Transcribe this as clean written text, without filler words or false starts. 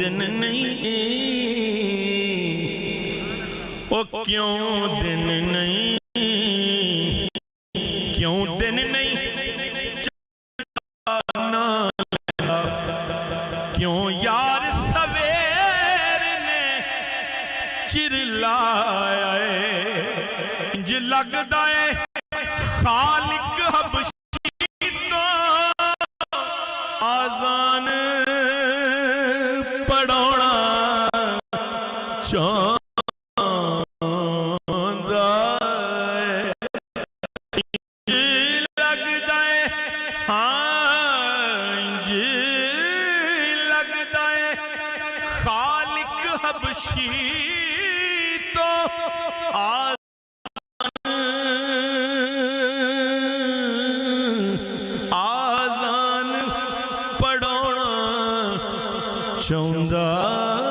دن نہیں، او کیوں دن نہیں، کیوں دن نہیں جانا لگا، کیوں یار سویر نے چرلایا ہے، انج لگدا ہے خالق حبشی تو آزان پڑھونا چاہتا ہے، انج لگدا ہے انج لگدا ہے خالق حبشی تو آزان پڑھونا چاہتا